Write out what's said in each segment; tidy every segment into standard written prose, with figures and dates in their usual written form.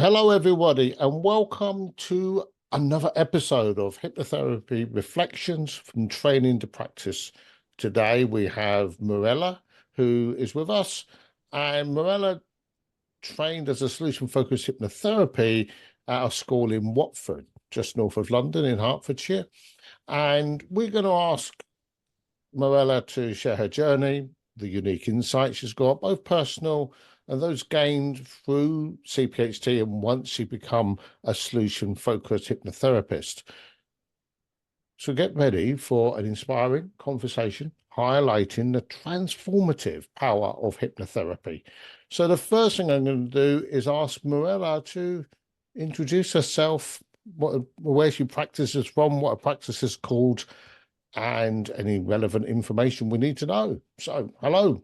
Hello, everybody, and welcome to another episode of Hypnotherapy Reflections from Training to Practice. Today we have Mirella, who is with us, and Mirella trained as a solution-focused hypnotherapy at a school in Watford, just north of London in Hertfordshire. And we're going to ask Mirella to share her journey, the unique insights she's got, both personal and those gained through CPHT and once she become a solution-focused hypnotherapist. So get ready for an inspiring conversation highlighting the transformative power of hypnotherapy. So the first thing I'm going to do is ask Mirella to introduce herself, where she practices from, what her practice is called, and any relevant information we need to know. So, hello.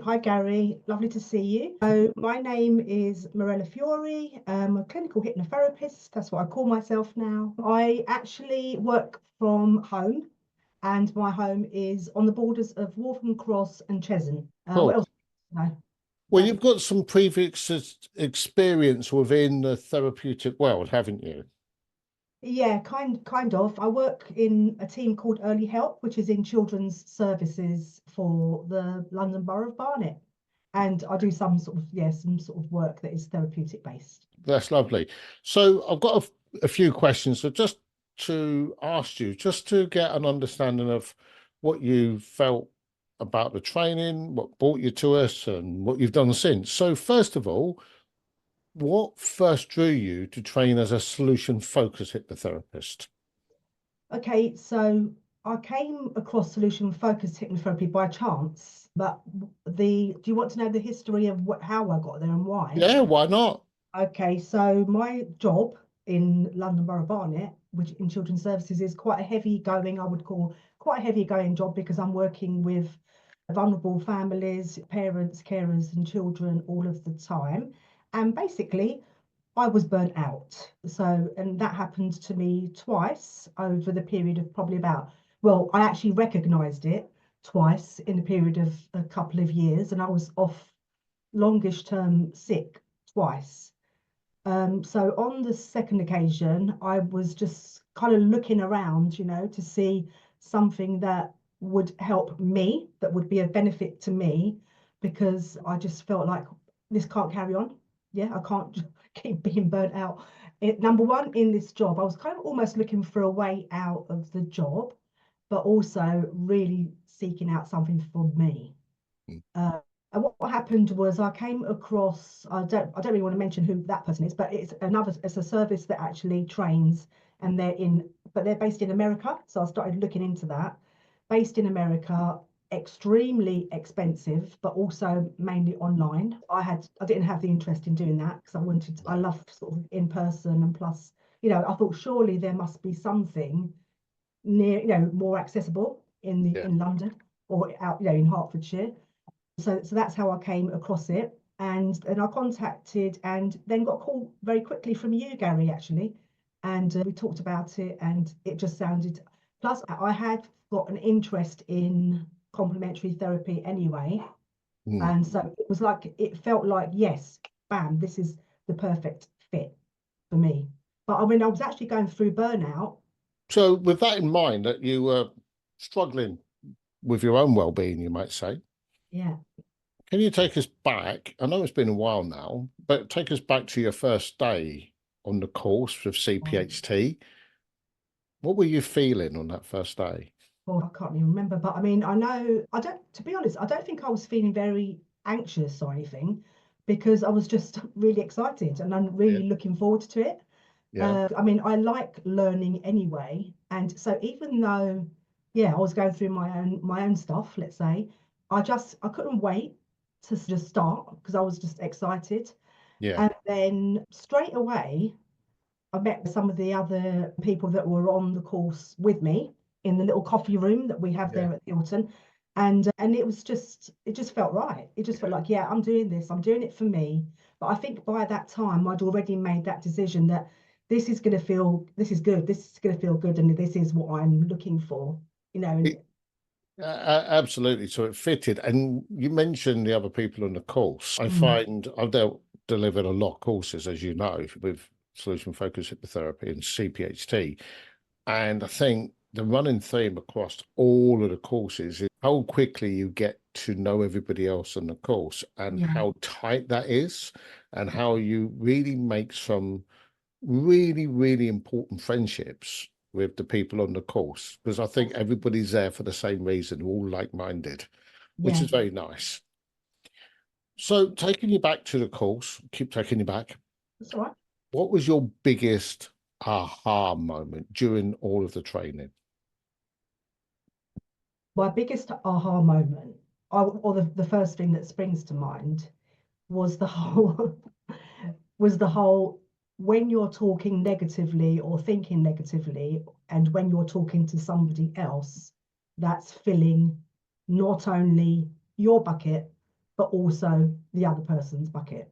Hi Gary, lovely to see you. So my name is Mirella Fiore. I'm a clinical hypnotherapist. That's what I call myself now. I actually work from home, and my home is on the borders of Waltham Cross and Cheshunt. What Cool. else? No. Well, you've got some previous experience within the therapeutic world, haven't you? Yeah, kind of. I work in a team called Early Help, which is in children's services for the London Borough of Barnet. And I do some sort of work that is therapeutic based. That's lovely. So I've got a few questions. So just to ask you, just to get an understanding of what you felt about the training, what brought you to us, and what you've done since. So first of all, what first drew you to train as a solution-focused hypnotherapist? Okay, so I came across solution focused hypnotherapy by chance, but do you want to know the history of how I got there and why? Yeah, why not? Okay, so my job in London Borough Barnet, which in children's services is quite a heavy going, I would call quite a heavy going job because I'm working with vulnerable families, parents, carers, and children all of the time. And basically, I was burnt out. So, and that happened to me twice over the period of probably I actually recognized it twice in the period of a couple of years, and I was off longish term sick twice. So on the second occasion, I was just kind of looking around, to see something that would help me, that would be a benefit to me, because I just felt like this can't carry on. Yeah, I can't keep being burnt out. Number one, in this job, I was kind of almost looking for a way out of the job, but also really seeking out something for me. Uh, and what happened was I came across, I don't really want to mention who that person is, but it's a service that actually trains, and but they're based in America. So I started looking into that. Based in America, extremely expensive, but also mainly online. I didn't have the interest in doing that because I love sort of in person, and plus, I thought surely there must be something near, more accessible Yeah. in London or out, in Hertfordshire. So that's how I came across it. And then I contacted and then got a call very quickly from you, Gary, actually. And we talked about it, and it just sounded. Plus, I had got an interest in complementary therapy anyway. Mm. And so it felt like, yes, bam, this is the perfect fit for me. But I mean, I was actually going through burnout. So with that in mind, that you were struggling with your own well-being, you might say, Yeah. can you take us back? I know it's been a while now, but take us back to your first day on the course with CPHT. What were you feeling on that first day? Oh, I can't even remember, but I mean, to be honest, I don't think I was feeling very anxious or anything because I was just really excited and I'm Yeah. really looking forward to it. Yeah. I mean, I like learning anyway. And so even though, yeah, I was going through my own stuff, let's say, I couldn't wait to just start because I was just excited. Yeah. And then straight away, I met some of the other people that were on the course with me in the little coffee room that we have Yeah. there at the Hilton. And it just felt right. It just felt like, yeah, I'm doing this, I'm doing it for me. But I think by that time I'd already made that decision that this is good, this is going to feel good, and this is what I'm looking for, It, and Absolutely. So it fitted. And you mentioned the other people on the course. I Mm. find I've delivered a lot of courses, as you know, with Solution Focused Hypnotherapy and CPHT. And I think the running theme across all of the courses is how quickly you get to know everybody else on the course and Yeah, how tight that is, and how you really make some really, really important friendships with the people on the course, because I think everybody's there for the same reason, all like-minded, which yeah, is very nice. So taking you back to the course, keep taking you back. that's all right. What was your biggest aha moment during all of the training? My biggest aha moment, or the first thing that springs to mind, was the whole was the whole when you're talking negatively or thinking negatively, and when you're talking to somebody else, that's filling not only your bucket but also the other person's bucket.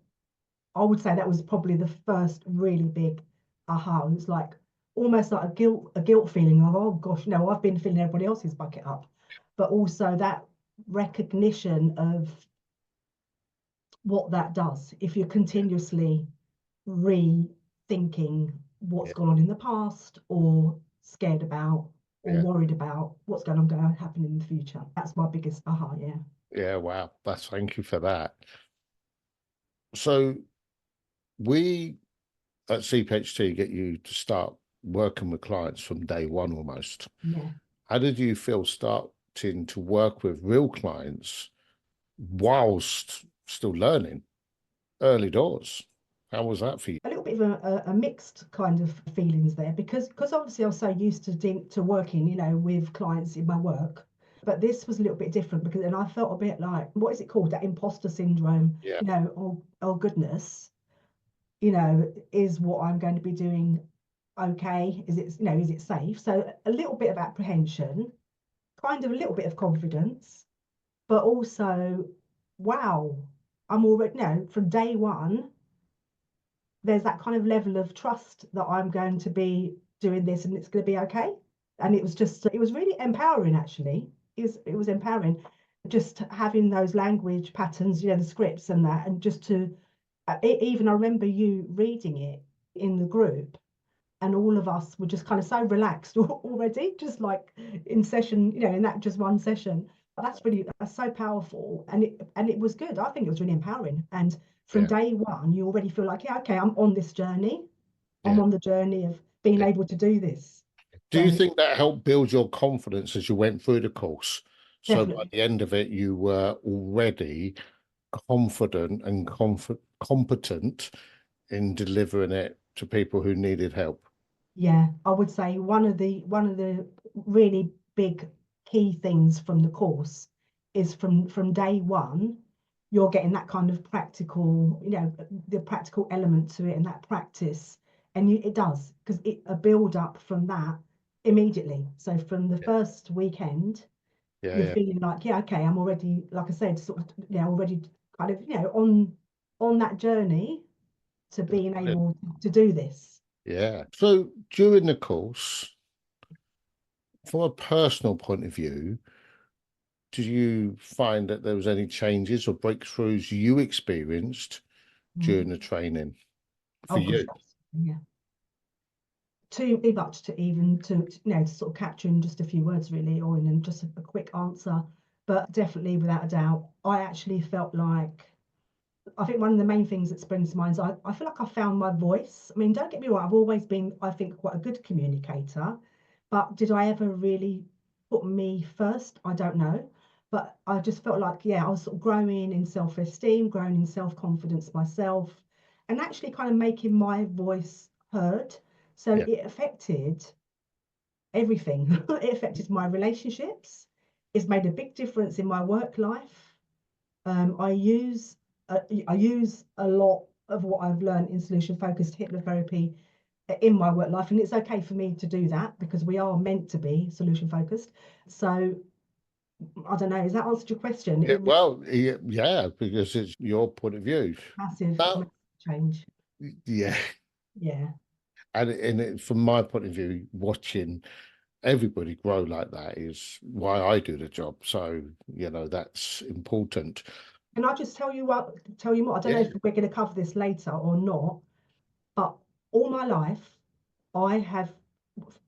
I would say that was probably the first really big aha. It's like almost like a guilt feeling of, oh gosh, no, I've been filling everybody else's bucket up. But also that recognition of what that does if you're continuously rethinking what's Yeah, gone on in the past, or scared about, or yeah, worried about what's going to happen in the future. That's my biggest aha, yeah. yeah. Wow. That's thank you for that. So we at CPHT get you to start working with clients from day one almost. Yeah. How did you feel starting to work with real clients whilst still learning early doors? How was that for you? A little bit of a mixed kind of feelings there, because obviously I was so used to working, with clients in my work. But this was a little bit different, because and I felt a bit like, what is it called? That imposter syndrome, Yeah, oh goodness, is what I'm going to be doing okay? Is it safe? So a little bit of apprehension, kind of a little bit of confidence, but also, wow, I'm already, from day one, there's that kind of level of trust that I'm going to be doing this and it's going to be okay. And it was really empowering, actually. It was empowering, just having those language patterns, the scripts and that, and just to, even I remember you reading it in the group, and all of us were just kind of so relaxed already, just like in session, in that just one session. That's so powerful, and it was good. I think it was really empowering. And from yeah, day one, you already feel like, yeah, okay, I'm on this journey. I'm yeah. on the journey of being Yeah. able to do this. Do you So think that helped build your confidence as you went through the course? So by definitely, the end of it, you were already confident and competent in delivering it to people who needed help. yeah, I would say one of the really big key things from the course is from day one, you're getting that kind of practical, the practical element to it, and that practice, and it does, because a build up from that immediately. So from the Yeah, first weekend, yeah, you're yeah. feeling like, yeah, okay, I'm already, like I said, sort of, already kind of, on that journey to being Brilliant. able to do this. Yeah. So during the course, from a personal point of view, did you find that there was any changes or breakthroughs you experienced Mm. during the training for Oh gosh, you? absolutely, yeah. Too much to even to sort of capture in just a few words, really, or in just a quick answer. But definitely, without a doubt, I actually felt like, I think one of the main things that springs to mind is I feel like I found my voice. I mean, don't get me wrong, I've always been, I think, quite a good communicator, but did I ever really put me first? I don't know. But I just felt like, yeah, I was sort of growing in self-esteem, growing in self-confidence myself, and actually kind of making my voice heard. So Yeah, it affected everything. It affected my relationships. It's made a big difference in my work life. um, I use I use a lot of what I've learned in solution focused hypnotherapy in my work life, and it's okay for me to do that because we are meant to be solution focused. So I don't know. Has that answered your question? yeah, It was well, yeah, because it's your point of view. massive, Now, massive change. yeah, Yeah, and from my point of view, watching everybody grow like that is why I do the job. So, that's important. Can I just tell you what? Tell you more. I don't know Yeah, if we're going to cover this later or not, but all my life, I have,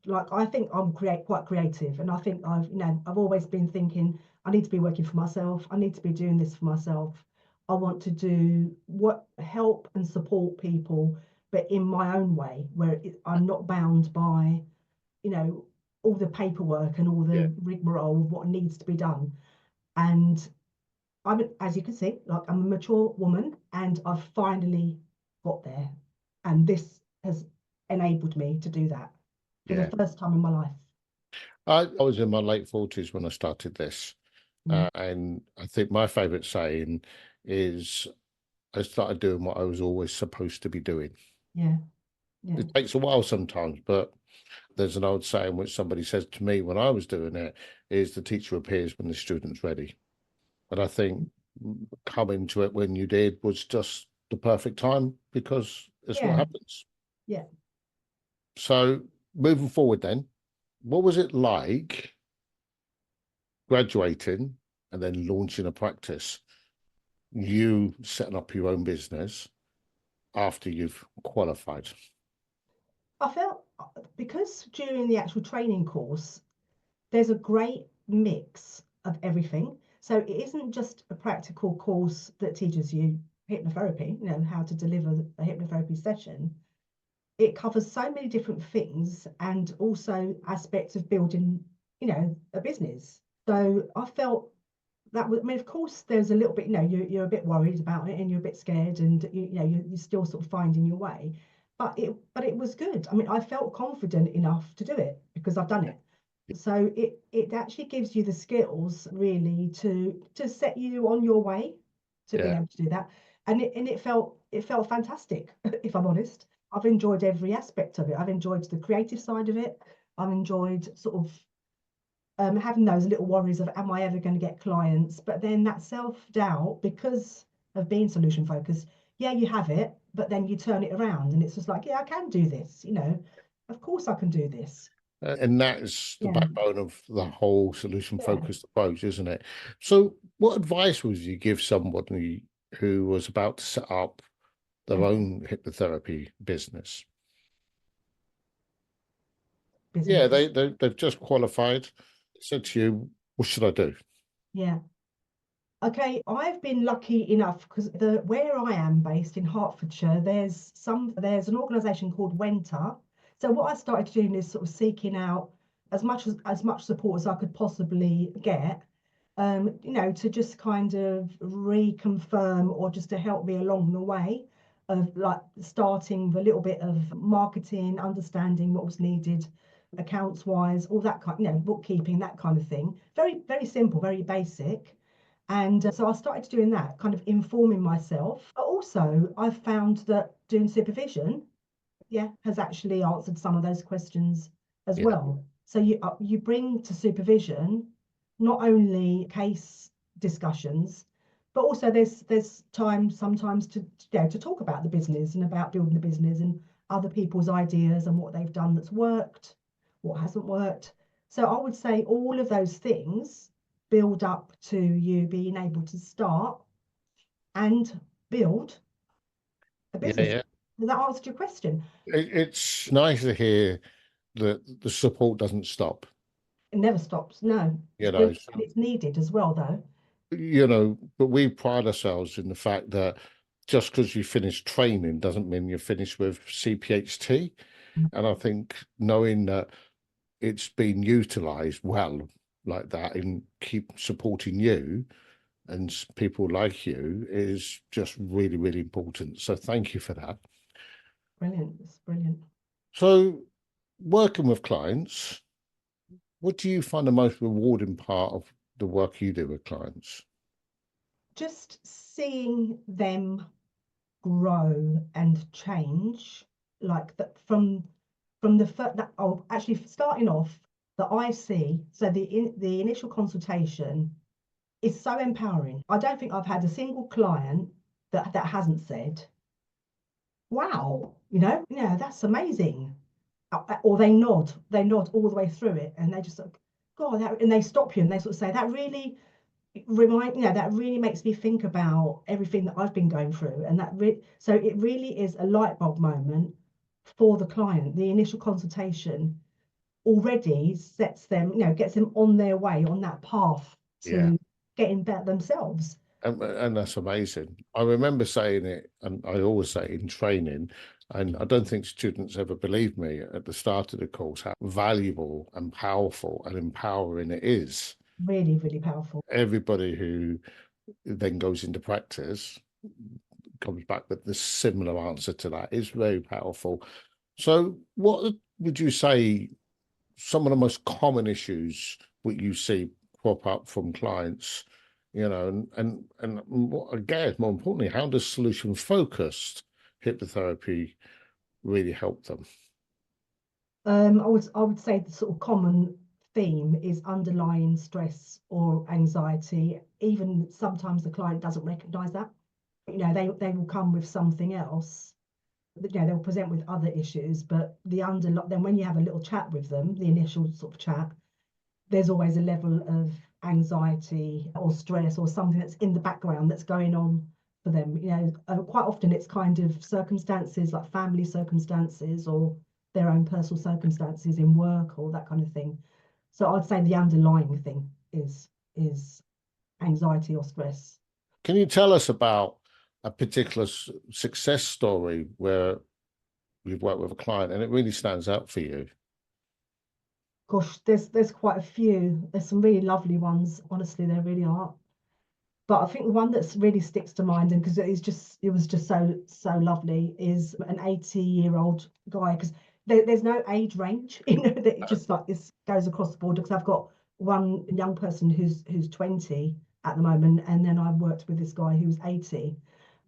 like, I think I'm quite creative, and I think I've always been thinking I need to be working for myself. I need to be doing this for myself. I want to do what help and support people, but in my own way, where I'm not bound by, you know, all the paperwork and all yeah, the rigmarole of what needs to be done. And as you can see, like, I'm a mature woman, and I've finally got there. And this has enabled me to do that for the yeah. first time in my life. I was in my late 40s when I started this. Mm, And I think my favorite saying is I started doing what I was always supposed to be doing. yeah, yeah, It takes a while sometimes, but there's an old saying which somebody says to me when I was doing it is the teacher appears when the student's ready. And I think coming to it when you did was just the perfect time because it's what yeah, happens. yeah. So moving forward then, what was it like graduating and then launching a practice? You setting up your own business after you've qualified. I felt, because during the actual training course, there's a great mix of everything. So it isn't just a practical course that teaches you hypnotherapy, how to deliver a hypnotherapy session. It covers so many different things, and also aspects of building, a business. So I felt that was, I mean, of course, there's a little bit, you're a bit worried about it, and you're a bit scared, and you're still sort of finding your way. But it was good. I mean, I felt confident enough to do it because I've done it. So it actually gives you the skills really to set you on your way to being Yeah. able to do that. And it felt fantastic, if I'm honest. I've enjoyed every aspect of it. I've enjoyed the creative side of it. I've enjoyed sort of having those little worries of, am I ever going to get clients? But then that self-doubt, because of being solution focused, yeah, you have it, but then you turn it around and it's just like, yeah, I can do this, of course I can do this. And that's the Yeah, backbone of the whole solution yeah. focused approach, isn't it? So, what advice would you give somebody who was about to set up their Okay. own hypnotherapy business? Yeah, Business. they've just qualified. Said to you, what should I do? Yeah. Okay, I've been lucky enough because the where I am based in Hertfordshire, there's an organisation called Wenta. So what I started doing is sort of seeking out as much support as I could possibly get, to just kind of reconfirm, or just to help me along the way of, like, starting with a little bit of marketing, understanding what was needed, accounts wise, all that kind, bookkeeping, that kind of thing. Very, very simple, very basic. And so I started doing that, kind of informing myself. But also, I've found that doing supervision, yeah, has actually answered some of those questions as Yeah, well. So you bring to supervision not only case discussions, but also there's time sometimes to talk about the business and about building the business and other people's ideas and what they've done that's worked, what hasn't worked. So I would say all of those things build up to you being able to start and build a yeah, business. yeah. Does that answer your question? It's nice to hear that the support doesn't stop. It never stops. No, it's You know, brilliant, and so, it's needed as well, though. but we pride ourselves in the fact that just because you finish training doesn't mean you're finished with CPHT. And I think knowing that it's been utilized well like that and keep supporting you and people like you is just really, really important. So thank you for that. Brilliant. It's brilliant. So working with clients, what do you find the most rewarding part of the work you do with clients? Just seeing them grow and change, like that, from the first, that, oh, actually starting off, that I see. So the initial consultation is so empowering. I don't think I've had a single client that hasn't said, wow, that's amazing. or they nod all the way through it, and they just sort of, God, and they stop you and they sort of say, that really that really makes me think about everything that I've been going through. And so it really is a light bulb moment for the client. The initial consultation already sets them, gets them on their way, on that path Yeah. to getting better themselves. And that's amazing. I remember saying it, and I always say it in training, and I don't think students ever believe me at the start of the course how valuable and powerful and empowering it is. Really, really powerful. Everybody who then goes into practice comes back with the similar answer to that. It's very powerful. So, what would you say some of the most common issues that you see crop up from clients? And what, again, more importantly, how does solution focused hypnotherapy really help them? I would say the sort of common theme is underlying stress or anxiety. Even sometimes the client doesn't recognize that. They will come with something else. They'll present with other issues, but then when you have a little chat with them, the initial sort of chat, there's always a level of anxiety or stress or something that's in the background that's going on for them. Quite often it's kind of circumstances like family circumstances or their own personal circumstances in work or that kind of thing. So I'd say the underlying thing is anxiety or stress. Can you tell us about a particular success story where you've worked with a client and it really stands out for you? Gosh, there's quite a few. There's some really lovely ones. Honestly, there really are. But I think the one that's really sticks to mind, and because it was just so lovely, is an 80-year-old guy. Because there's no age range, that it just like this goes across the board. Because I've got one young person who's 20 at the moment, and then I've worked with this guy who's 80,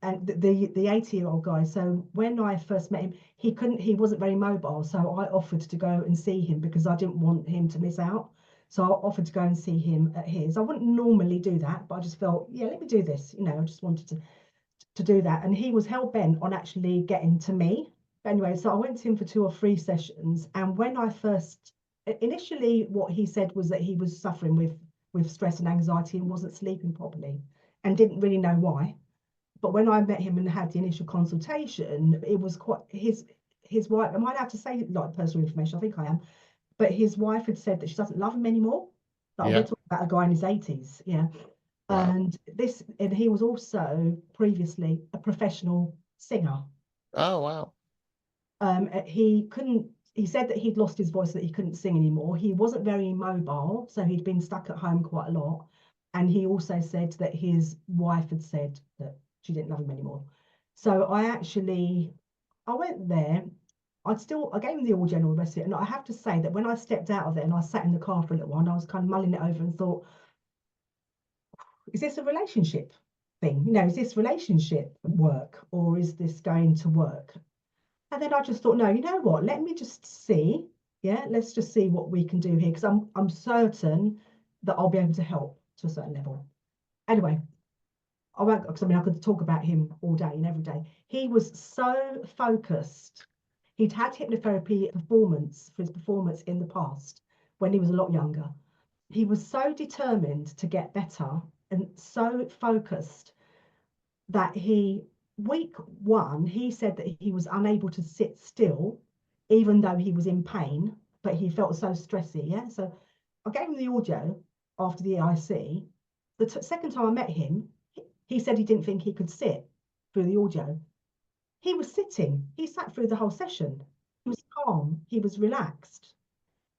and the 80-year-old guy. So when I first met him, he wasn't very mobile, so I offered to go and see him because I didn't want him to miss out. So I offered to go and see him at his. I wouldn't normally do that, but I just felt, yeah, let me do this. I just wanted to do that. And he was hell bent on actually getting to me. But anyway, so I went to him for 2 or 3 sessions. And when I first, initially, what he said was that he was suffering with stress and anxiety and wasn't sleeping properly and didn't really know why. But when I met him and had the initial consultation, it was quite his wife. Am I allowed to say like personal information? I think I am. But his wife had said that she doesn't love him anymore. Like we're Yeah. talking about a guy in his 80s, yeah. Wow. And he was also previously a professional singer. Oh, wow. He said that he'd lost his voice, that he couldn't sing anymore. He wasn't very mobile, so he'd been stuck at home quite a lot. And he also said that his wife had said that she didn't love him anymore. So I went there. I gave him the audio and all the rest of it. And I have to say that when I stepped out of there and I sat in the car for a little while, and I was kind of mulling it over and thought, is this a relationship thing? Is this relationship work or is this going to work? And then I just thought, no, you know what? Let me just see. Yeah, let's just see what we can do here because I'm certain that I'll be able to help to a certain level. Anyway, I won't, because I could talk about him all day and every day. He was so focused. He'd had hypnotherapy performance for his performance in the past when he was a lot younger. He was so determined to get better and so focused that week one, he said that he was unable to sit still, even though he was in pain, but he felt so stressy. Yeah. So I gave him the audio after the EIC. The second time I met him, he said he didn't think he could sit through the audio. He was sitting, he sat through the whole session. He was calm, he was relaxed.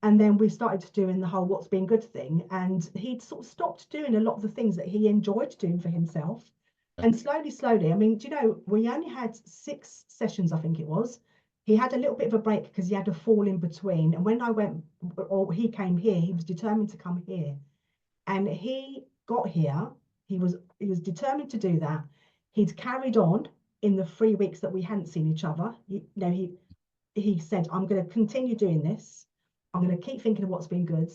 And then we started doing the whole what's been good thing. And he'd sort of stopped doing a lot of the things that he enjoyed doing for himself. And slowly, we only had 6 sessions, I think it was. He had a little bit of a break because he had a fall in between. And when I went, or he came here, he was determined to come here. And he got here, he was determined to do that. He'd carried on in the 3 weeks that we hadn't seen each other. He said, I'm going to continue doing this. I'm going to keep thinking of what's been good.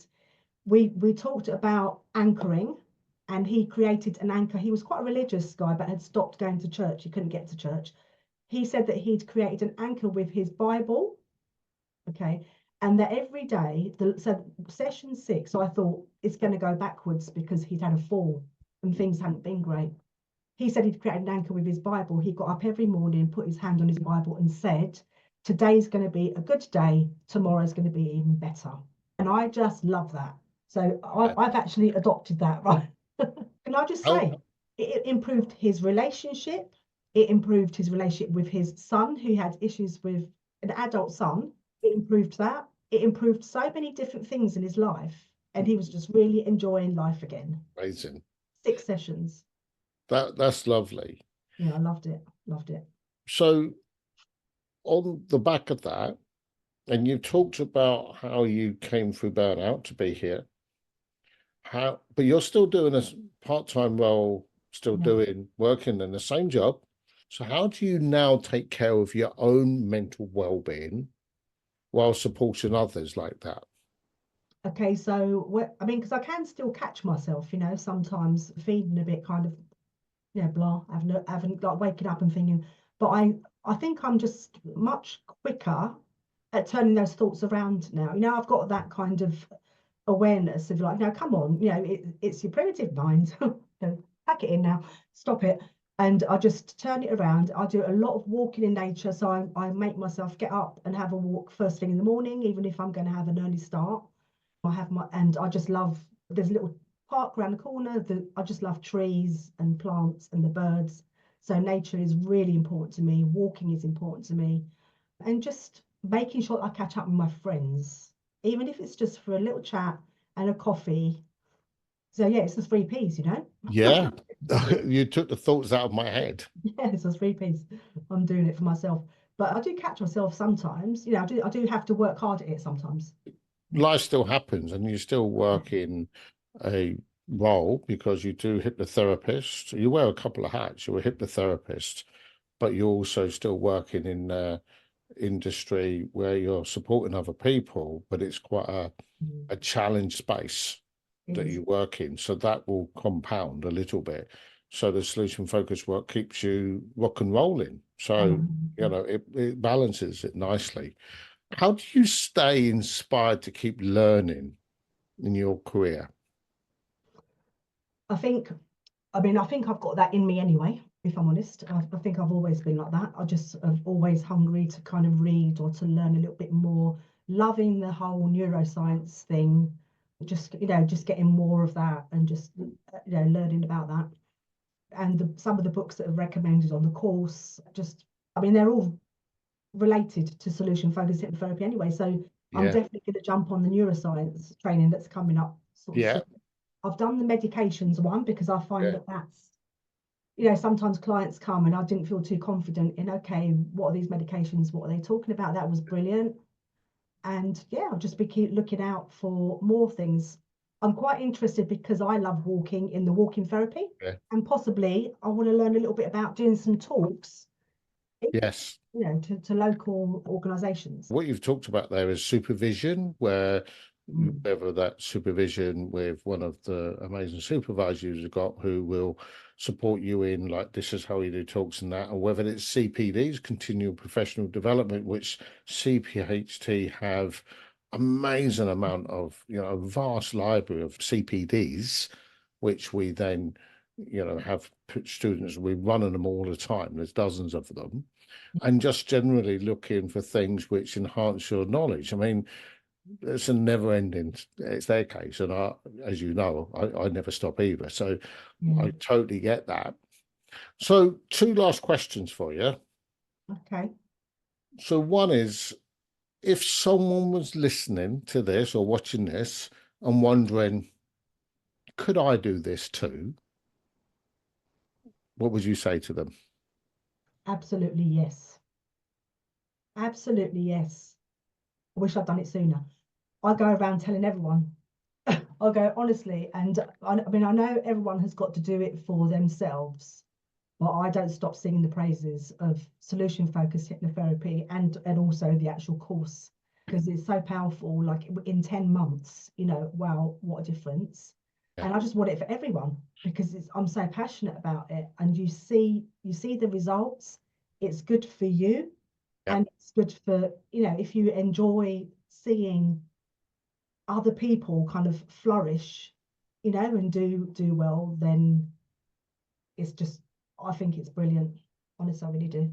We talked about anchoring, and he created an anchor. He was quite a religious guy, but had stopped going to church. He couldn't get to church. He said that he'd created an anchor with his Bible Okay. And that every day, so session 6, I thought it's going to go backwards because he'd had a fall and things hadn't been great. He said he'd created an anchor with his Bible. He got up every morning, put his hand on his Bible and said, today's going to be a good day, tomorrow's going to be even better. And I just love that. So I've actually adopted that, right? Can I just say, it improved his relationship. It improved his relationship with his son, who had issues with an adult son. It improved that. It improved so many different things in his life. And he was just really enjoying life again. Amazing. 6 sessions. That's lovely. Yeah, I loved it. Loved it. So on the back of that, and you talked about how you came through burnout to be here. But you're still doing a part-time role, still doing working in the same job. So how do you now take care of your own mental well-being while supporting others like that? Okay, so I mean, because I can still catch myself, sometimes feeding a bit kind of, blah, having like waking up and thinking, but I think I'm just much quicker at turning those thoughts around now. I've got that kind of awareness of like, no, come on, it's your primitive mind. Pack it in now, stop it. And I just turn it around. I do a lot of walking in nature. So I make myself get up and have a walk first thing in the morning, even if I'm going to have an early start. And I just love, there's a little park around the corner. I just love trees and plants and the birds. So nature is really important to me. Walking is important to me. And just making sure I catch up with my friends, even if it's just for a little chat and a coffee. So yeah, it's the 3 Ps, Yeah, you took the thoughts out of my head. Yeah, it's the 3 Ps. I'm doing it for myself. But I do catch myself sometimes. I do have to work hard at it sometimes. Life still happens and you still work in a role because you do hypnotherapist. You wear a couple of hats. You're a hypnotherapist, but you're also still working in industry where you're supporting other people, but it's quite a challenge space that you work in. So that will compound a little bit. So the solution focused work keeps you rock and rolling. So, it balances it nicely. How do you stay inspired to keep learning in your career? I think I've got that in me anyway, if I'm honest. I think I've always been like that. I just am always hungry to kind of read or to learn a little bit more, loving the whole neuroscience thing, just getting more of that and just, learning about that. And some of the books that are recommended on the course, I mean, they're all related to solution focused hypnotherapy anyway. So I'm Yeah. definitely going to jump on the neuroscience training that's coming up sort of Yeah. soon. I've done the medications one because I find Yeah. that's, sometimes clients come and I didn't feel too confident in, okay, what are these medications? What are they talking about? That was brilliant. And yeah, I'll just keep looking out for more things. I'm quite interested because I love walking in the walking therapy, Yeah. and possibly I want to learn a little bit about doing some talks, Yes. to local organisations. What you've talked about there is supervision, whether that supervision with one of the amazing supervisors you've got who will support you in like this is how you do talks and that, or whether it's CPDs, continual professional development, which CPHT have amazing amount of, a vast library of CPDs, which we then, have students, we're running them all the time. There's dozens of them. And just generally looking for things which enhance your knowledge. I mean, it's a never ending, it's their case. And as you know, I never stop either. So I totally get that. So 2 last questions for you. Okay. So one is, if someone was listening to this or watching this and wondering, could I do this too? What would you say to them? Absolutely yes. Absolutely yes. I wish I'd done it sooner. I go around telling everyone. I go honestly, and I mean, I know everyone has got to do it for themselves, but I don't stop singing the praises of solution focused hypnotherapy and also the actual course because it's so powerful. Like in 10 months, wow, what a difference. Yeah. And I just want it for everyone because I'm so passionate about it. And you see the results. It's good for you. Yeah. And it's good for, if you enjoy seeing other people kind of flourish, and do well, then it's just, I think it's brilliant. Honestly, I really do.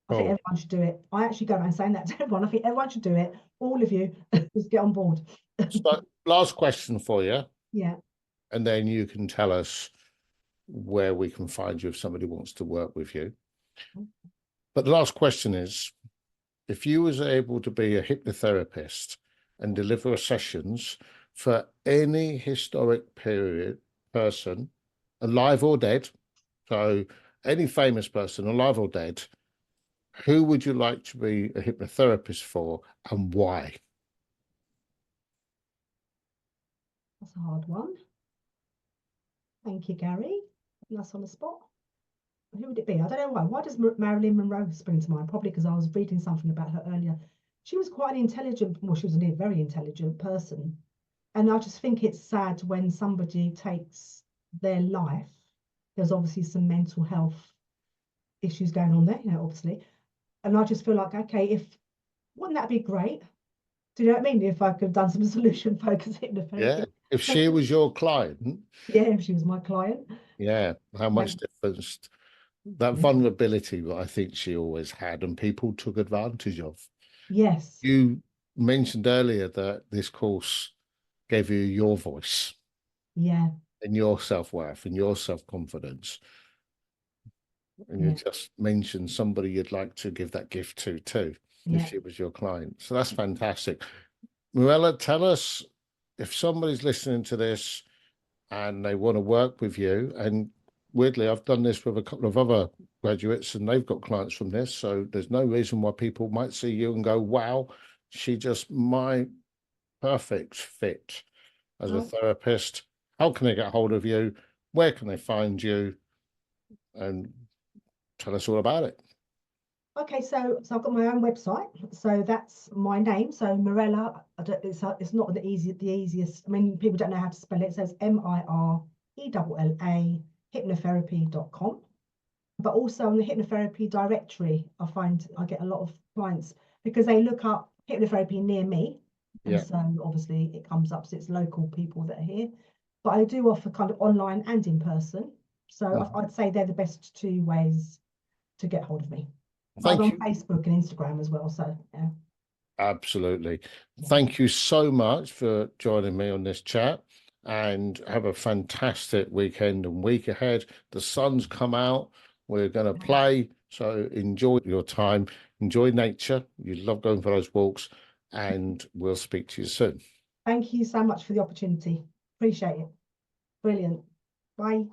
I think Cool. everyone should do it. I actually go around saying that to everyone. I think everyone should do it. All of you, just get on board. So, last question for you, Yeah. and then you can tell us where we can find you if somebody wants to work with you. But the last question is, if you was able to be a hypnotherapist and deliver sessions for any historic period person, alive or dead, so any famous person, alive or dead, who would you like to be a hypnotherapist for and why? That's a hard one. Thank you, Gary. That's on the spot. Who would it be? I don't know why. Why does Marilyn Monroe spring to mind? Probably because I was reading something about her earlier. She was quite an intelligent, well, she was a very intelligent person. And I just think it's sad when somebody takes their life. There's obviously some mental health issues going on there, obviously. And I just feel like, okay, wouldn't that be great? Do you know what I mean? If I could have done some solution focused Yeah. hypnotherapy. If she was your client, Yeah, if she was my client. yeah, how much Like, difference that vulnerability that I think she always had and people took advantage of. yes. You mentioned earlier that this course gave you your voice Yeah. and your self-worth and your self-confidence. And you Yeah. just mentioned somebody you'd like to give that gift to too, if Yeah. she was your client. So that's fantastic. Mirella, tell us if somebody's listening to this and they want to work with you. And weirdly, I've done this with a couple of other graduates and they've got clients from this. So there's no reason why people might see you and go, wow, she just my perfect fit as a therapist. How can they get hold of you? Where can they find you? And tell us all about it. Okay, so I've got my own website. So that's my name. So Mirella, it's not the easiest. I mean, people don't know how to spell it. It says Mirella hypnotherapy.com. But also on the hypnotherapy directory, I get a lot of clients because they look up hypnotherapy near me. And Yeah. so obviously it comes up, so it's local people that are here. But I do offer kind of online and in person. So I'd say they're the best two ways to get hold of me. But I'm Thank on you. Facebook and Instagram as well. So yeah. Absolutely. Thank you so much for joining me on this chat and have a fantastic weekend and week ahead. The sun's come out. We're going to play. So enjoy your time. Enjoy nature. You love going for those walks. And we'll speak to you soon. Thank you so much for the opportunity. Appreciate it. Brilliant. Bye.